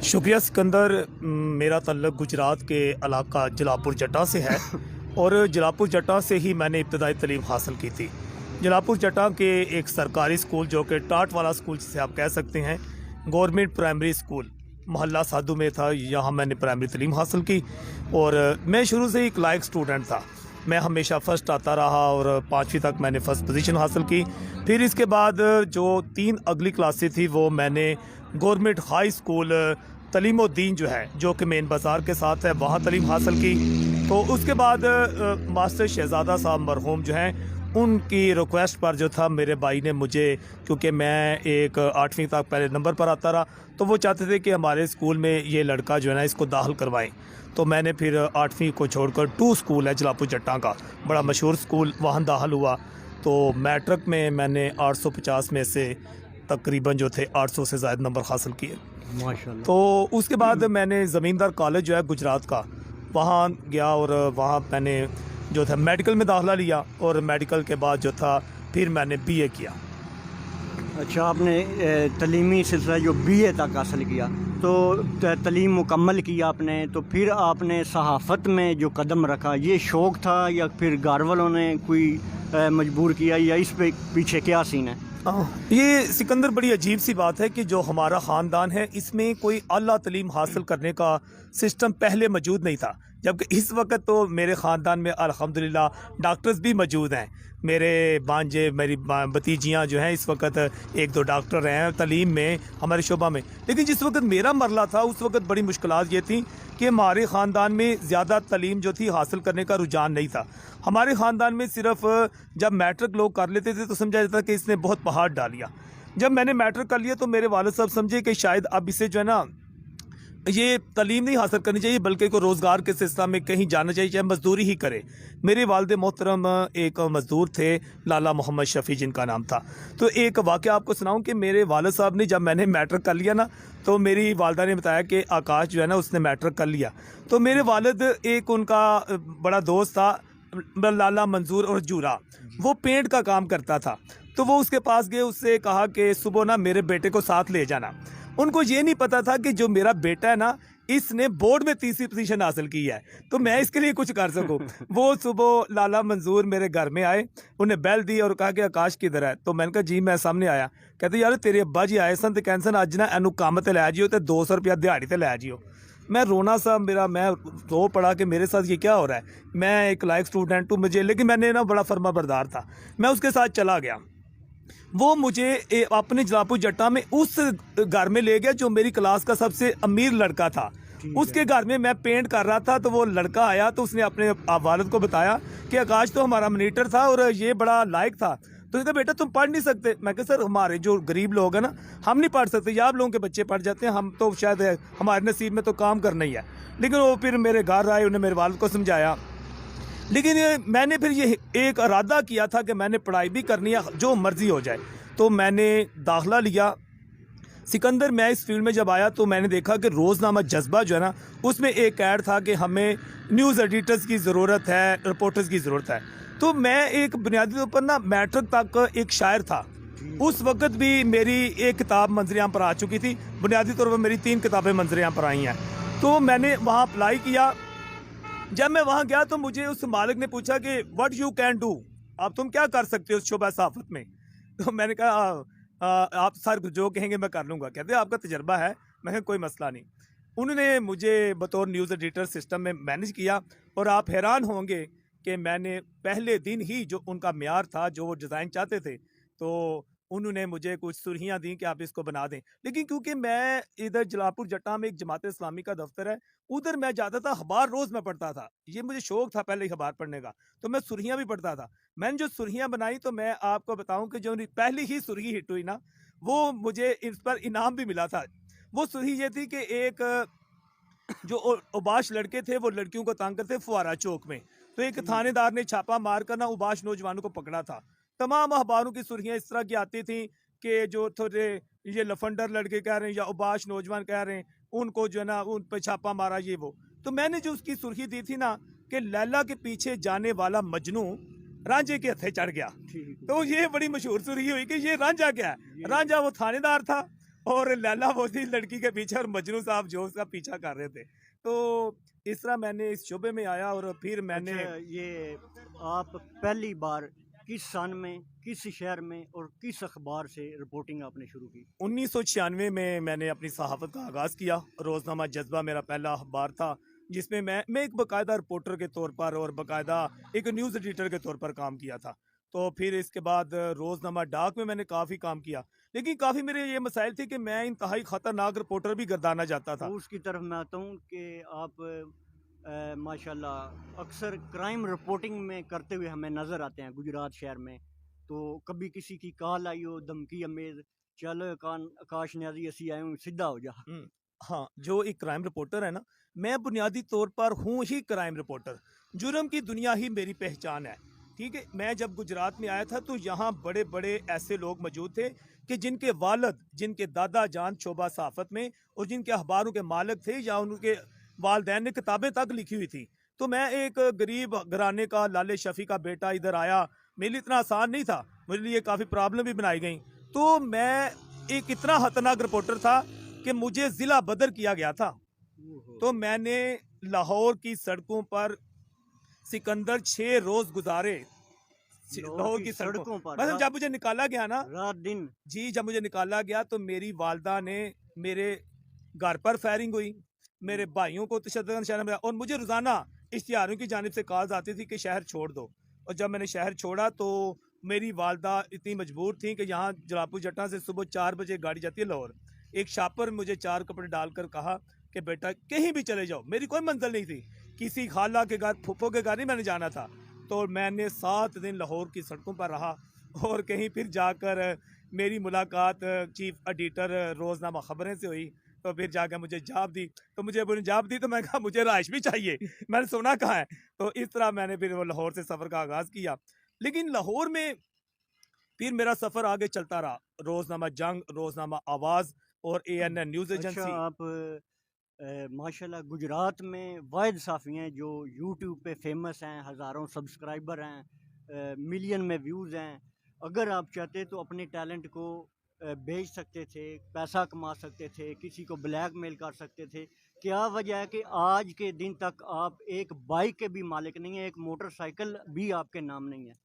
शुक्रिया सिकंदर। मेरा तल्लुक़ गुजरात के इलाका जलालपुर जट्टा से है और जलालपुर जट्टा से ही मैंने इब्तदाई तालीम हासिल की थी। जलालपुर जट्टा के एक सरकारी स्कूल जो कि टाट वाला स्कूल जिसे आप कह सकते हैं, गवर्नमेंट प्राइमरी स्कूल मोहल्ला साधु में था। यहाँ मैंने प्राइमरी तालीम हासिल की और मैं शुरू से ही एक लायक स्टूडेंट था। मैं हमेशा फ़र्स्ट आता रहा और 5वीं तक मैंने फ़र्स्ट पोजीशन हासिल की। फिर इसके बाद जो 3 अगली क्लासें थी वो मैंने गवर्नमेंट हाई स्कूल तलीमुद्दीन जो है, जो कि मेन बाज़ार के साथ है, वहाँ तालीम हासिल की। तो उसके बाद मास्टर शहज़ादा साहब मरहूम जो हैं, उनकी रिक्वेस्ट पर जो था मेरे भाई ने मुझे, क्योंकि मैं एक 8वीं तक पहले नंबर पर आता रहा, तो वो चाहते थे कि हमारे स्कूल में ये लड़का जो है ना इसको दाखिल करवाएं। तो मैंने फिर 8वीं को छोड़कर 2 स्कूल है जलालपुर जट्टा का, बड़ा मशहूर स्कूल, वहाँ दाखिल हुआ। तो मैट्रिक में मैंने 850 में से तकरीबन जो थे 800 से ज़्यादा नंबर हासिल किए माशाल्लाह। तो उसके बाद मैंने ज़मींदार कॉलेज जो है गुजरात का, वहाँ गया और वहाँ मैंने जो था मेडिकल में दाखिला लिया और मेडिकल के बाद जो था फिर मैंने बीए किया। अच्छा, आपने तलीमी सिलसिला जो बीए तक हासिल किया, तो तलीम मुकम्मल किया आपने, तो फिर आपने सहाफ़त में जो कदम रखा, ये शौक़ था या फिर घर वालों ने कोई मजबूर किया, या इस पे पीछे क्या सीन है? ये सिकंदर बड़ी अजीब सी बात है कि जो हमारा ख़ानदान है इसमें कोई आला तालीम हासिल करने का सिस्टम पहले मौजूद नहीं था, जबकि इस वक्त तो मेरे ख़ानदान में अल्हम्दुलिल्लाह डॉक्टर्स भी मौजूद हैं। मेरे भांजे, मेरी भतीजियाँ जो हैं इस वक्त 1-2 डॉक्टर हैं तालीम में हमारे शोबा में। लेकिन जिस वक्त मेरा मरला था उस वक्त बड़ी मुश्किलात ये थी कि हमारे ख़ानदान में ज़्यादा तालीम जो थी हासिल करने का रुझान नहीं था। हमारे ख़ानदान में सिर्फ जब मैट्रिक लोग कर लेते थे तो समझा जाता कि इसने बहुत पहाड़ डाल लिया। जब मैंने मैट्रिक कर लिया तो मेरे वालिद साहब समझे कि शायद अब इसे जो है ना ये तालीम नहीं हासिल करनी चाहिए, बल्कि को रोज़गार के सिलसिले में कहीं जाना चाहिए, चाहे मज़दूरी ही करे। मेरे वालिद मोहतरम एक मज़दूर थे, लाला मोहम्मद शफ़ी जिनका नाम था। तो एक वाक़या आपको सुनाऊं कि मेरे वालिद साहब ने, जब मैंने मैट्रिक कर लिया ना, तो मेरी वालदा ने बताया कि आकाश जो है ना उसने मैट्रिक कर लिया। तो मेरे वालिद, एक उनका बड़ा दोस्त था लाला मंजूर और जूरा, वो पेंट का काम करता था। तो वो उसके पास गए, उससे कहा कि सुबह ना मेरे बेटे को साथ ले जाना। उनको ये नहीं पता था कि जो मेरा बेटा है ना इसने बोर्ड में 3री पोजीशन हासिल की है, तो मैं इसके लिए कुछ कर सकूं। वो सुबह लाला मंजूर मेरे घर में आए, उन्हें बैल दी और कहा कि आकाश किधर है। तो मैंने कहा जी मैं सामने आया। कहते यार तेरे अब्बा जी आए सन तो कहते सन अज ना एनू काम ते लै जियो, तो 200 रुपया दिहाड़ी ते लै जियो। मैं रोना सा मेरा, मैं रो पड़ा कि मेरे साथ ये क्या हो रहा है। मैं एक लायक स्टूडेंट हूँ मुझे, लेकिन मैंने ना बड़ा फर्मा बरदार था, मैं उसके साथ चला गया। वो मुझे अपने जलालपुर जट्टा में उस घर में ले गया जो मेरी क्लास का सबसे अमीर लड़का था। उसके घर में मैं पेंट कर रहा था, तो वो लड़का आया तो उसने अपने वालिद को बताया कि आकाश तो हमारा मॉनिटर था और ये बड़ा लायक था। तो उसने कहा बेटा तुम पढ़ नहीं सकते। मैं कहा सर हमारे जो गरीब लोग हैं ना हम नहीं पढ़ सकते, या आप लोगों के बच्चे पढ़ जाते हैं, हम तो शायद हमारे नसीब में तो काम करना ही है। लेकिन वो फिर मेरे घर आए, उन्हें मेरे वालिद को समझाया। लेकिन मैंने फिर ये एक इरादा किया था कि मैंने पढ़ाई भी करनी है, जो मर्ज़ी हो जाए। तो मैंने दाखिला लिया। सिकंदर, मैं इस फील्ड में जब आया तो मैंने देखा कि रोज़नामा जज्बा जो है ना उसमें एक ऐड था कि हमें न्यूज़ एडिटर्स की ज़रूरत है, रिपोर्टर्स की ज़रूरत है। तो मैं एक बुनियादी तौर पर ना मैट्रिक तक एक शायर था। उस वक्त भी मेरी एक किताब मंजरियाम पर आ चुकी थी, बुनियादी तौर पर मेरी 3 किताबें मंजरियाम पर आई हैं। तो मैंने वहाँ अप्लाई किया। जब मैं वहाँ गया तो मुझे उस मालिक ने पूछा कि व्हाट यू कैन डू, आप तुम क्या कर सकते हो शोबा सहाफ़त में। तो मैंने कहा आप सर जो कहेंगे मैं कर लूँगा। कहते आपका तजर्बा है। मैं कहा कोई मसला नहीं। उन्होंने मुझे बतौर न्यूज़ एडिटर सिस्टम में मैनेज किया और आप हैरान होंगे कि मैंने पहले दिन ही जो उनका म्यार था, जो वो डिज़ाइन चाहते थे, तो उन्होंने मुझे कुछ सुर्खियाँ दी कि आप इसको बना दें। लेकिन क्योंकि मैं इधर जलालपुर जट्टा में एक जमात इस्लामी का दफ्तर है, उधर मैं जाता था, अखबार रोज़ मैं पढ़ता था। ये मुझे शौक़ था पहले ही अखबार पढ़ने का, तो मैं सुर्खियाँ भी पढ़ता था। मैंने जो सुर्खियाँ बनाई तो मैं आपको बताऊँ कि जो पहली ही सुर्खी हिट हुई ना, वो मुझे इस पर इनाम भी मिला था। वो सुर्खी ये थी कि एक जो उबाश लड़के थे वो लड़कियों को तंग करते फुहारा चौक में, तो एक थानेदार ने छापा मार कर ना उबाश नौजवानों को पकड़ा था। तमाम अखबारों की सुर्खियाँ इस तरह की आती थी कि जो थोड़े ये लफंडर लड़के कह रहे हैं या उबाश नौजवान कह रहे हैं, उनको जो है ना उन पर छापा मारा ये वो। तो मैंने जो उसकी सुर्खी दी थी ना कि लैला के पीछे जाने वाला मजनू रांझे के हथे चढ़ गया, तो ये बड़ी मशहूर सुर्खी हुई कि ये रांझा क्या है। रांझा वो थानेदार था और लैला वो थी लड़की के पीछे और मजनू साहब जो उसका पीछा कर रहे थे। तो इस तरह मैंने इस शोबे में आया और फिर मैंने अच्छा, ये आप पहली बार किस सन में, किस शहर में और किस अखबार से रिपोर्टिंग आपने शुरू की? 1996 में मैंने अपनी सहाफ़त का आगाज़ किया। रोज़नामा जज़्बा मेरा पहला अखबार था, जिसमें मैं एक बाकायदा रिपोर्टर के तौर पर और बाकायदा एक न्यूज़ एडिटर के तौर पर काम किया था। तो फिर इसके बाद रोज़नामा डाक में मैंने काफ़ी काम किया। लेकिन काफ़ी मेरे ये मसाइल थे कि मैं इंतहाई ख़तरनाक रिपोर्टर भी गर्दाना चाहता था। उसकी तरफ मैं आता हूँ कि आप माशाल्लाह अक्सर क्राइम रिपोर्टिंग में करते हुए हमें नज़र आते हैं गुजरात शहर में। तो कभी किसी की कॉल आई हो धमकी अमेज़, चल आकाश न्याज़ी असी आए हूँ सीधा हो जा। हुँ। हाँ, जो एक क्राइम रिपोर्टर है ना, मैं बुनियादी तौर पर हूँ ही क्राइम रिपोर्टर। जुर्म की दुनिया ही मेरी पहचान है, ठीक है? मैं जब गुजरात में आया था तो यहाँ बड़े-बड़े ऐसे लोग मौजूद थे कि जिनके वालिद, जिनके दादा जान शोबा सहाफ़त में और जिनके अखबारों के मालिक थे या उनके वालिदैन ने किताबें तक लिखी हुई थी। तो मैं एक गरीब घराने का लाले शफ़ी का बेटा इधर आया, मेरे लिए इतना आसान नहीं था, मेरे लिए काफ़ी प्रॉब्लम भी बनाई गई। तो मैं एक इतना खतरनाक रिपोर्टर था कि मुझे ज़िला बदर किया गया था। ओहो! तो मैंने लाहौर की सड़कों पर सिकंदर 6 रोज़ गुज़ारे। लाहौर लाहौर की की सड़कों सड़कों पर मतलब जब मुझे निकाला गया ना, रात दिन। जी, जब मुझे निकाला गया तो मेरी वालदा ने मेरे घर पर फायरिंग हुई, मेरे भाइयों को तशद्दुद का निशाना बनाया और मुझे रोज़ाना इश्तिहारों की जानिब से कॉल्स आती थी कि शहर छोड़ दो। और जब मैंने शहर छोड़ा तो मेरी वालदा इतनी मजबूर थी कि यहाँ जलालपुर जट्टा से सुबह 4 बजे गाड़ी जाती है लाहौर। एक शापर मुझे 4 कपड़े डालकर कहा कि बेटा कहीं भी चले जाओ, मेरी कोई मंज़िल नहीं थी। किसी खाला के घर, फूफो के घर नहीं मैंने जाना था। तो मैंने 7 दिन लाहौर की सड़कों पर रहा और कहीं फिर जाकर मेरी मुलाकात चीफ एडिटर रोज़नामा ख़बरें से हुई। तो फिर जाकर मुझे जॉब दी। तो मुझे उन्होंने जॉब दी तो मैं कहा मुझे रहाइश भी चाहिए, मैंने सोना कहाँ है? तो इस तरह मैंने फिर वो लाहौर से सफ़र का आगाज़ किया। लेकिन लाहौर में फिर मेरा सफ़र आगे चलता रहा। रोज़नामा जंग, रोज़नामा आवाज़ और एएनएन न्यूज़ अच्छा, एजेंसी। आप माशाल्लाह गुजरात में वाहिद साफ़ी हैं जो यूट्यूब पे फ़ेमस हैं, हज़ारों सब्सक्राइबर हैं, मिलियन में व्यूज़ हैं। अगर आप चाहते तो अपने टैलेंट को बेच सकते थे, पैसा कमा सकते थे, किसी को ब्लैकमेल कर सकते थे। क्या वजह है कि आज के दिन तक आप एक बाइक के भी मालिक नहीं हैं, एक मोटरसाइकिल भी आपके नाम नहीं है?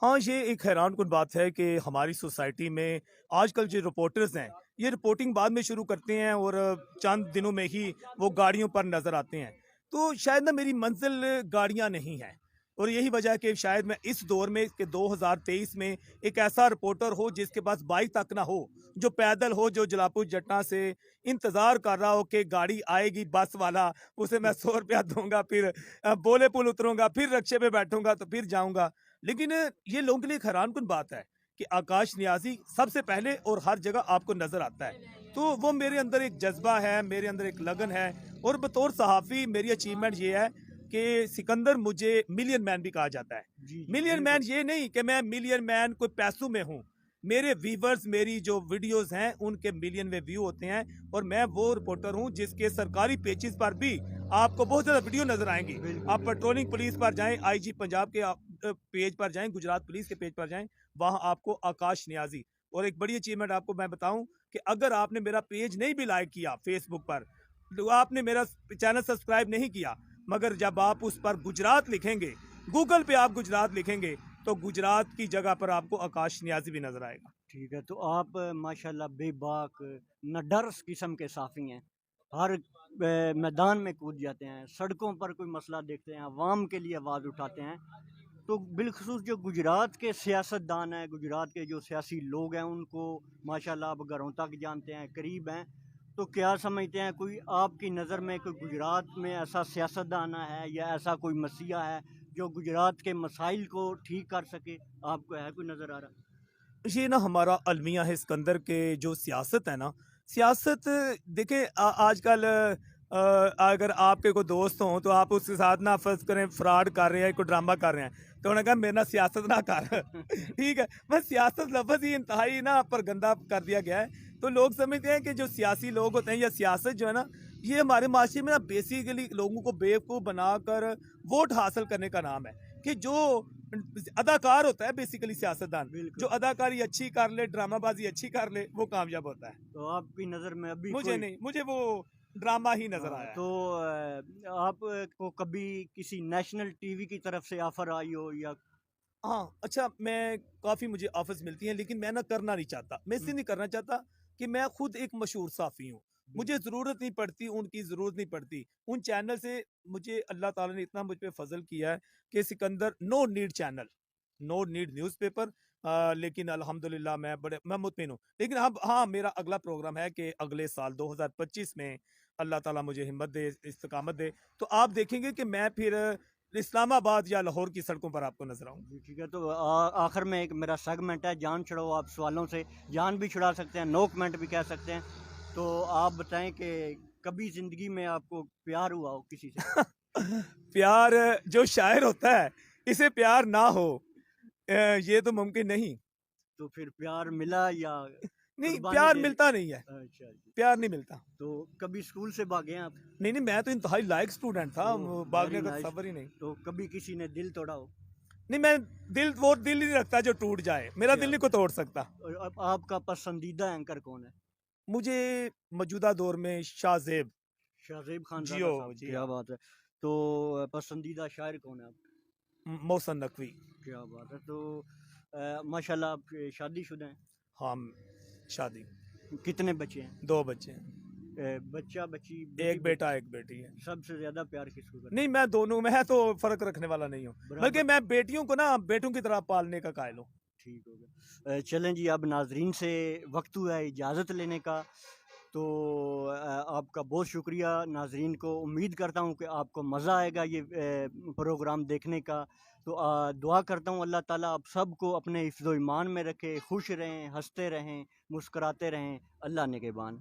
हाँ, ये एक हैरानकुन बात है कि हमारी सोसाइटी में आजकल जो रिपोर्टर्स हैं, ये रिपोर्टिंग बाद में शुरू करते हैं और चंद दिनों में ही वो गाड़ियों पर नज़र आते हैं। तो शायद ना मेरी मंज़िल गाड़ियाँ नहीं हैं और यही वजह है कि शायद मैं इस दौर में कि 2023 में एक ऐसा रिपोर्टर हो जिसके पास बाइक तक ना हो, जो पैदल हो, जो जलालपुर जट्टा से इंतज़ार कर रहा हो कि गाड़ी आएगी बस वाला, उसे मैं 100 रुपया दूँगा, फिर बोले पुल उतरूँगा, फिर रिक्शे पे बैठूँगा, तो फिर जाऊँगा। लेकिन ये लोगों के लिए एक हैरानकुन बात है कि आकाश नियाज़ी सबसे पहले और हर जगह आपको नज़र आता है। तो वो मेरे अंदर एक जज़्बा है, मेरे अंदर एक लगन है और बतौर सहाफ़ी मेरी अचीवमेंट ये है कि सिकंदर मुझे मिलियन मैन भी कहा जाता है। जी, जी, मिलियन मैन बिल्कुल। ये नहीं कि मैं मिलियन मैन कोई पैसों में हूँ। मेरे व्यूअर्स मेरी जो वीडियोज़ हैं उनके मिलियन में व्यू होते हैं और मैं वो रिपोर्टर हूँ जिसके सरकारी पेजेज़ पर भी आपको बहुत ज़्यादा वीडियो नज़र आएँगी। बिल्कुल, आप बिल्कुल। पेट्रोलिंग पुलिस पर जाएँ, आईजी पंजाब के पेज पर जाएँ, गुजरात पुलिस के पेज पर जाएँ, वहाँ आपको आकाश नियाज़ी और एक बड़ी अचीवमेंट आपको मैं बताऊँ कि अगर आपने मेरा पेज नहीं भी लाइक किया फेसबुक पर, तो आपने मेरा चैनल सब्सक्राइब नहीं किया, मगर जब आप उस पर गुजरात लिखेंगे, गूगल पे आप गुजरात लिखेंगे, तो गुजरात की जगह पर आपको आकाश नियाज़ी भी नज़र आएगा। ठीक है, तो आप माशाल्लाह बेबाक, निडर किस्म के साफ़ी हैं। हर मैदान में कूद जाते हैं, सड़कों पर कोई मसला देखते हैं, अवाम के लिए आवाज़ उठाते हैं। तो बिलख़ुसूस जो गुजरात के सियासतदान हैं, गुजरात के जो सियासी लोग हैं, उनको माशाल्लाह आप घरों तक जानते हैं, करीब हैं। तो क्या समझते हैं कोई आपकी नज़र में कोई गुजरात में ऐसा सियासतदान है या ऐसा कोई मसीहा है, जो गुजरात के मसाइल को ठीक कर सके? आपको है कोई नज़र आ रहा? ये ना हमारा अलमिया है सिकंदर के जो सियासत है ना, सियासत देखिए आजकल अगर आपके कोई दोस्त हों तो आप उसके साथ ना फ़र्ज़ करें फ्रॉड कर रहे हैं, कोई ड्रामा कर रहे हैं, तो उन्होंने कहा मेरे ना सियासत ना कर ठीक है, बस सियासत लफ्ज़ ही इंतहाई ना पर गंदा कर दिया गया है। तो लोग समझते हैं कि जो सियासी लोग होते हैं या सियासत जो है ना, ये हमारे माशरे में ना बेसिकली लोगों को बेवकूफ़ बनाकर वोट हासिल करने का नाम है कि जो अदाकार होता है बेसिकली सियासतदान। बिल्कुल। जो अदाकारी अच्छी कर ले, ड्रामाबाजी अच्छी कर ले, वो कामयाब होता है। तो आपकी नज़र में अभी मुझे कोई नहीं, मुझे वो ड्रामा ही नजर हाँ, आया है। तो आपको कभी किसी नेशनल टीवी की तरफ से ऑफर आई हो या हाँ, अच्छा, मैं काफ़ी मुझे ऑफ़र्स मिलती हैं, लेकिन मैं ना करना नहीं चाहता। मैं इसलिए हम्म, नहीं करना चाहता कि मैं खुद एक मशहूर साफ़ी हूँ। मुझे बिल्कुल। ज़रूरत नहीं पड़ती, उनकी ज़रूरत नहीं पड़ती। उन चैनल से मुझे अल्लाह ताला ने इतना मुझ पे फ़ज़ल किया है कि Sikandar no need channel, no need newspaper, लेकिन अल्हम्दुलिल्लाह मैं मुतमिन हूँ। लेकिन अब हाँ, मेरा अगला प्रोग्राम है कि अगले साल 2025 में अल्लाह ताला मुझे हिम्मत दे, इस्तिक़ामत दे, तो आप देखेंगे कि मैं फिर इस्लामाबाद या लाहौर की सड़कों पर आपको नज़र आऊँगा। जी, ठीक है। तो आखिर में एक मेरा सेगमेंट है जान छुड़ाओ। आप सवालों से जान भी छुड़ा सकते हैं, नो कमेंट भी कह सकते हैं। तो आप बताएं कि कभी ज़िंदगी में आपको प्यार हुआ हो किसी से? प्यार, जो शायर होता है, इसे प्यार ना हो, ये तो मुमकिन नहीं। तो फिर प्यार मिला या नहीं, कुर्बानी प्यार दे दी? मिलता नहीं है, अच्छा जी। प्यार नहीं मिलता। तो कभी स्कूल से भागे हैं आप? नहीं, नहीं, मैं तो इंतहाई लायक स्टूडेंट था, ओह! वेरी भागने का नाइस। सफ़र ही नहीं। तो कभी किसी ने दिल तोड़ा हो? नहीं, मैं वो दिल ही नहीं रखता जो टूट जाए, मेरा दिल क्या नहीं कोई तोड़ सकता। और अब आपका पसंदीदा एंकर कौन है? मुझे मौजूदा दौर में शाहज़ेब, शाहज़ेब खानज़ादा जियो, साहब, जी क्या हाँ, बात है। तो पसंदीदा शायर कौन है आपका? मोहसिन नकवी। क्या बात है। तो माशाल्लाह आप शादीशुदा हैं? हाँ, शादी, कितने बच्चे हैं? 2 बच्चे हैं, बच्चा, बच्ची, बेटी, 1 बेटा, 1 बेटी है। सबसे ज़्यादा प्यार किसको करते नहीं, मैं दोनों, मैं तो फ़र्क रखने वाला नहीं हूँ, हैं? बल्कि बराबर। मैं बेटियों को ना बेटों की तरह पालने का कायल हूँ। ठीक हो गया। चलें जी, अब नाज़रीन से वक्त हुआ है इजाज़त लेने का। तो आपका बहुत शुक्रिया नाज़रीन को। उम्मीद करता हूँ कि आपको मज़ा आएगा ये प्रोग्राम देखने का। तो दुआ करता हूँ अल्लाह ताला आप सबको अपने हिफ्ज़-ओ-ईमान में रखे, खुश रहें, हँसते रहें, मुस्कुराते रहें। अल्लाह निगहबान।